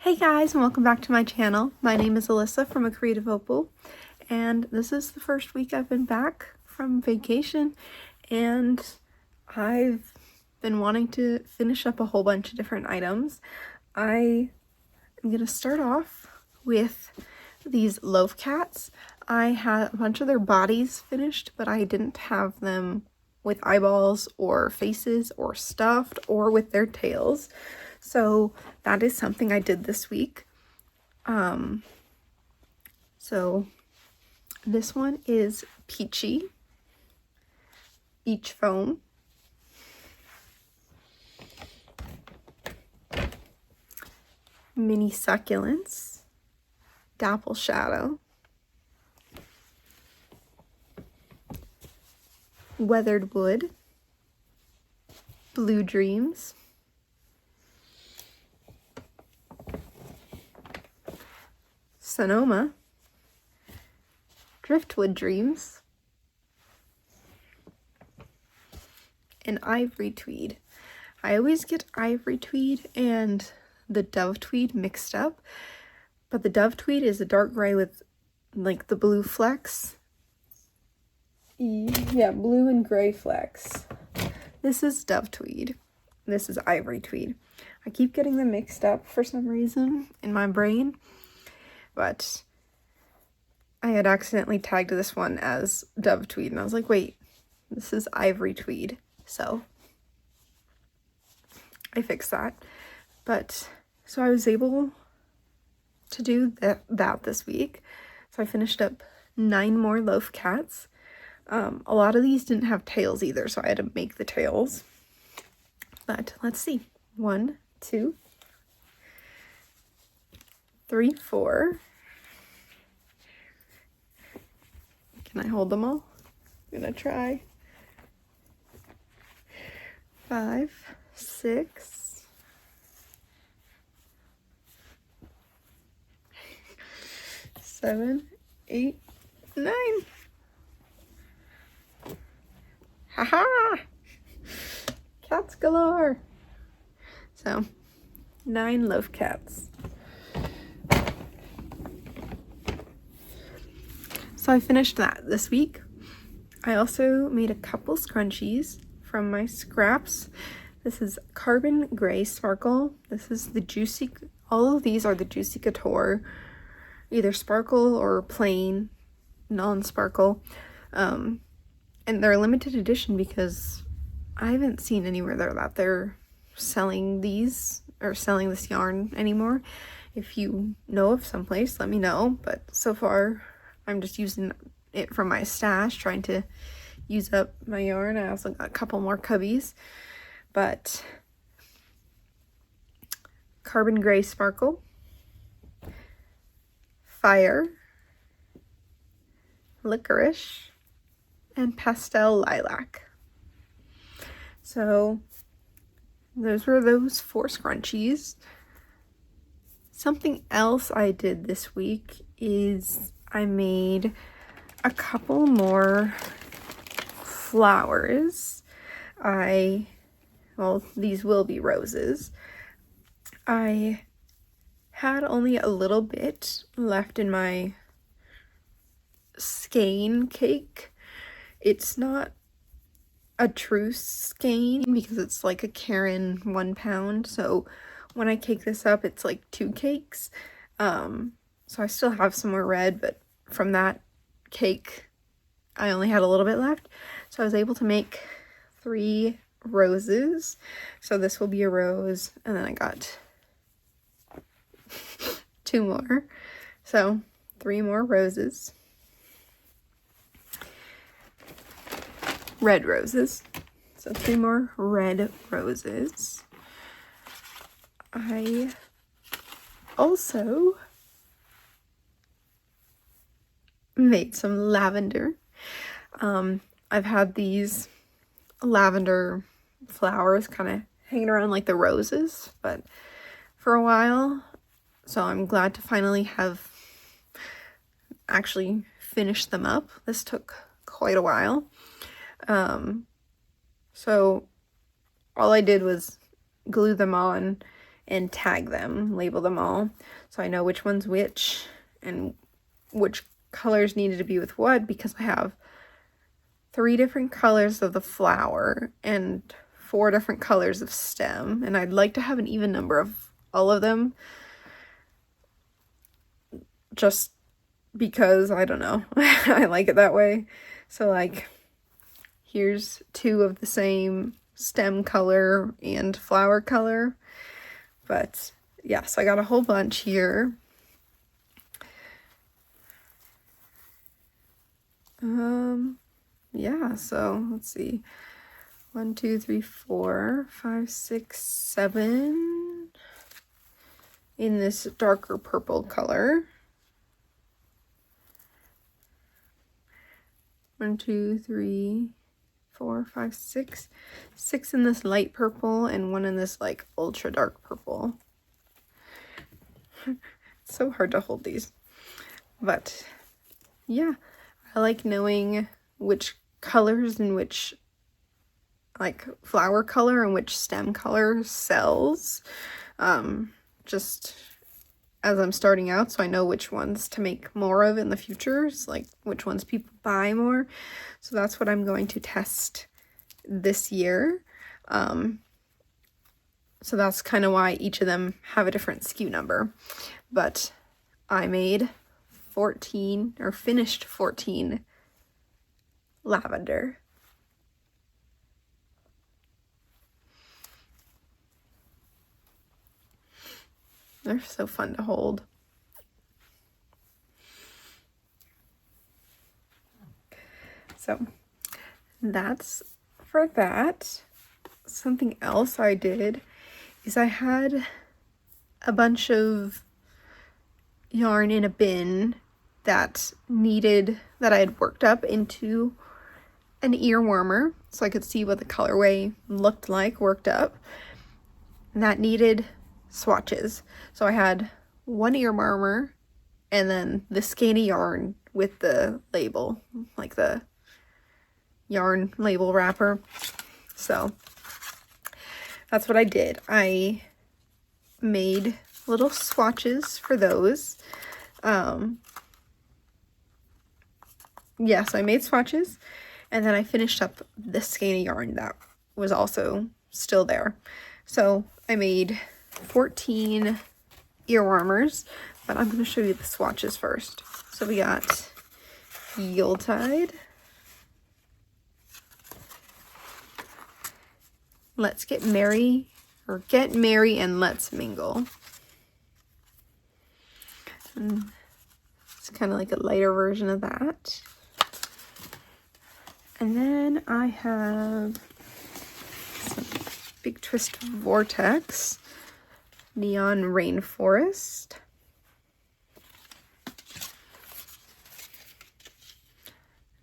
Hey guys, and welcome back to my channel. My name is Alyssa from Creative Opal, and this is the first week I've been back from vacation, and I've been wanting to finish up a whole bunch of different items. I am going to start off with these loaf cats. I had a bunch of their bodies finished, but I didn't have them with eyeballs or faces or stuffed or with their tails. So that is something I did this week. So this one is Peachy Beach Foam. Mini Succulents, Dapple Shadow, Weathered Wood, Blue Dreams, Sonoma, Driftwood Dreams, and Ivory Tweed. I always get Ivory Tweed and the Dove Tweed mixed up, but the Dove Tweed is a dark gray with like the blue flecks. Yeah, blue and gray flecks. This is Dove Tweed. This is Ivory Tweed. I keep getting them mixed up for some reason in my brain, but I had accidentally tagged this one as Dove Tweed, and I was like, wait, this is Ivory Tweed. So I fixed that. But so I was able to do that this week. So I finished up 9 more loaf cats. A lot of these didn't have tails either, so I had to make the tails. But let's see. 1, 2, 3, 4. Can I hold them all? I'm gonna try. 5, 6, 7, 8, 9. Haha! Cats galore! So, 9 loaf cats. So I finished that this week. I also made a couple scrunchies from my scraps. This is Carbon Gray Sparkle. This is the Juicy, all of these are the Juicy Couture, either sparkle or plain, non-sparkle. And they're a limited edition because I haven't seen anywhere that they're selling these or selling this yarn anymore. If you know of someplace, let me know. But so far, I'm just using it from my stash, trying to use up my yarn. I also got a couple more cubbies. But Carbon Gray Sparkle, Fire, Licorice, and Pastel Lilac. So those were those 4 scrunchies. Something else I did this week is I made a couple more flowers. Well, these will be roses. I had only a little bit left in my skein cake. It's not a true skein because it's like a Karen 1 pound. So when I cake this up, it's like 2 cakes. So I still have some more red, but from that cake, I only had a little bit left. So I was able to make 3 roses. So this will be a rose, and then I got 2 more. So 3 more roses. Red roses. So 3 more red roses. I also made some lavender. I've had these lavender flowers kind of hanging around like the roses, but for a while. So I'm glad to finally have actually finished them up. This took quite a while. So all I did was glue them on and tag them, label them all, so I know which one's which and which colors needed to be with what, because I have 3 different colors of the flower and 4 different colors of stem, and I'd like to have an even number of all of them, just because, I don't know, I like it that way. So like, here's 2 of the same stem color and flower color. But yeah, so I got a whole bunch here. Yeah, so let's see. 1, 2, 3, 4, 5, 6, 7 in this darker purple color. 1, 2, 3, 4, 5, 6. 6 in this light purple and 1 in this like ultra dark purple. It's so hard to hold these. But yeah, I like knowing which colors and which like flower color and which stem color sells. Just as I'm starting out, so I know which ones to make more of in the future, so like which ones people buy more. So that's what I'm going to test this year. So that's kind of why each of them have a different SKU number. But I made 14, or finished 14 lavender. They're so fun to hold. So that's for that. Something else I did is I had a bunch of yarn in a bin that I had worked up into an ear warmer, so I could see what the colorway looked like worked up. And that needed swatches. So I had 1 ear warmer and then the skein of yarn with the label, like the yarn label wrapper. So that's what I did. I made little swatches for those. Yes, I made swatches, and then I finished up the skein of yarn that was also still there. So I made 14 ear warmers, but I'm going to show you the swatches first. So we got Yuletide, Let's Get Merry, or Get Merry and Let's Mingle. And it's kind of like a lighter version of that. And then I have some Big Twist Vortex, Neon Rainforest,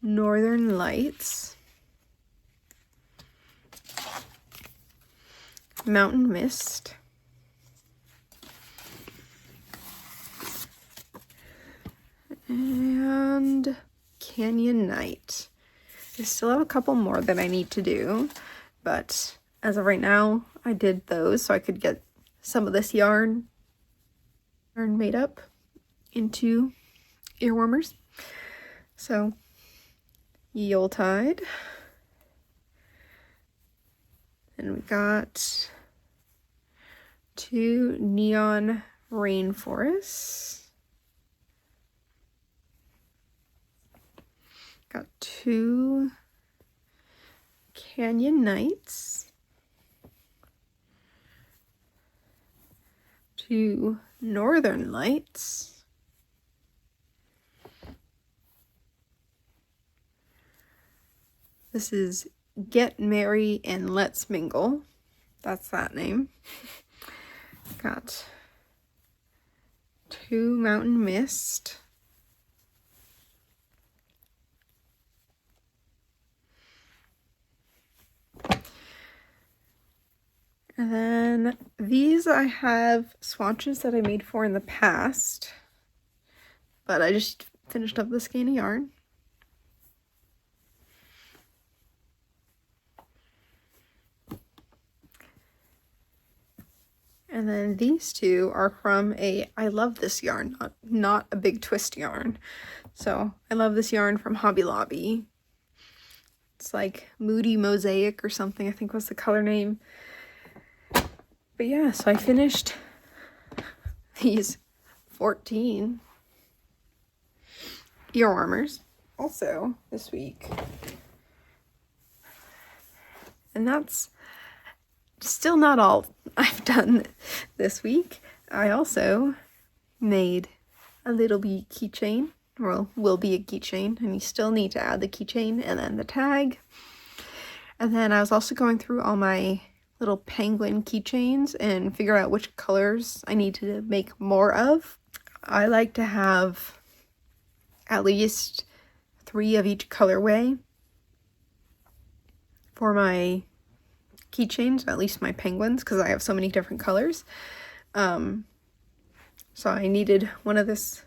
Northern Lights, Mountain Mist, and Canyon Night. I still have a couple more that I need to do, but as of right now, I did those so I could get some of this yarn made up into ear warmers. So, Yuletide. And we got 2 Neon Rainforests. Got 2 Canyon Nights, 2 Northern Lights, this is Get Merry and Let's Mingle, that's that name. Got 2 Mountain Mist, and then these I have swatches that I made for in the past, but I just finished up the skein of yarn. And then these two are from I love this yarn, not a big twist yarn. So I love this yarn from Hobby Lobby. It's like Moody Mosaic or something, I think was the color name. But yeah, so I finished these 14 ear warmers also this week. And that's still not all I've done this week. I also made a little bee keychain, well, will be a keychain, and you still need to add the keychain and then the tag. And then I was also going through all my little penguin keychains and figure out which colors I need to make more of. I like to have at least 3 of each colorway for my keychains, at least my penguins, because I have so many different colors. So I needed one of this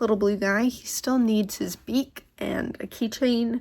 little blue guy. He still needs his beak and a keychain.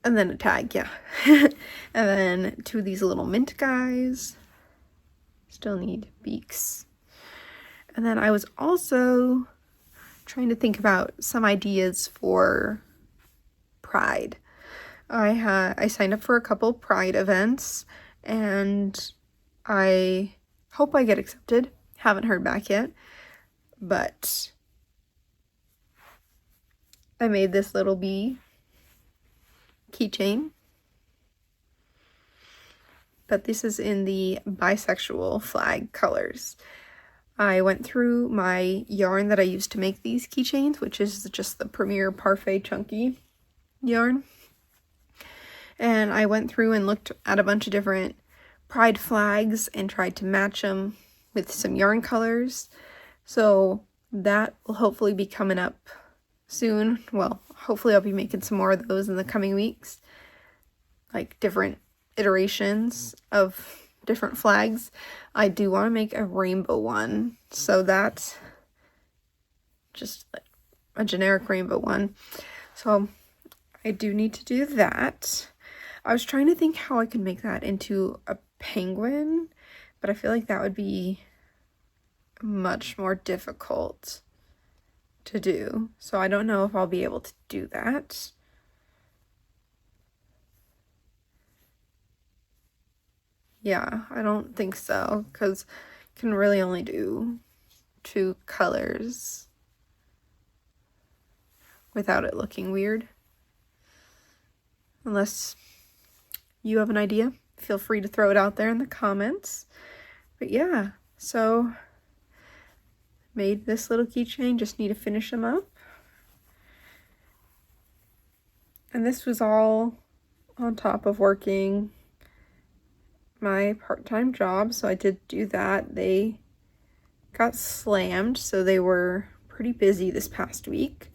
And then a tag, yeah. And then 2 of these little mint guys. Still need beaks. And then I was also trying to think about some ideas for Pride. I signed up for a couple Pride events, and I hope I get accepted. Haven't heard back yet, but I made this little bee keychain, but this is in the bisexual flag colors. I went through my yarn that I used to make these keychains, which is just the Premier Parfait Chunky yarn. And I went through and looked at a bunch of different Pride flags and tried to match them with some yarn colors. So that will hopefully be coming up soon. Well, hopefully I'll be making some more of those in the coming weeks. Like different iterations of different flags. I do want to make a rainbow one. So that's just like a generic rainbow one. So I do need to do that. I was trying to think how I could make that into a penguin, but I feel like that would be much more difficult to do. So I don't know if I'll be able to do that. Yeah, I don't think so, because you can really only do 2 colors without it looking weird. Unless you have an idea, feel free to throw it out there in the comments. But yeah, so made this little keychain, just need to finish them up. And this was all on top of working my part-time job, so I did do that. They got slammed, so they were pretty busy this past week.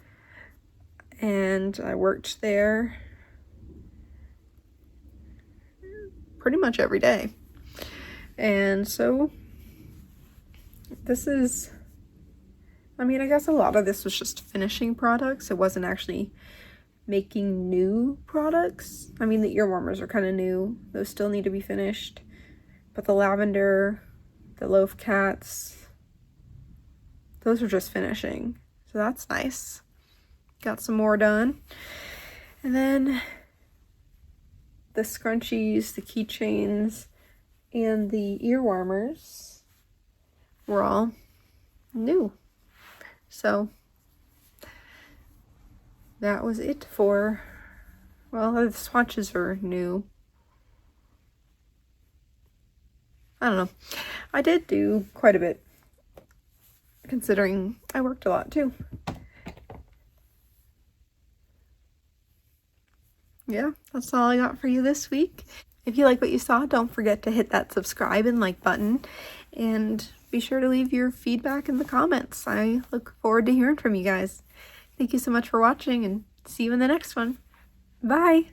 And I worked there pretty much every day. And so this is, I mean, I guess a lot of this was just finishing products. It wasn't actually making new products. I mean, the ear warmers are kind of new. Those still need to be finished. But the lavender, the loaf cats, those are just finishing. So that's nice. Got some more done. And then the scrunchies, the keychains, and the ear warmers were all new. So that was it for, well, the swatches are new. I don't know. I did do quite a bit, considering I worked a lot too. Yeah, that's all I got for you this week. If you like what you saw, don't forget to hit that subscribe and like button, and be sure to leave your feedback in the comments. I look forward to hearing from you guys. Thank you so much for watching, and see you in the next one. Bye!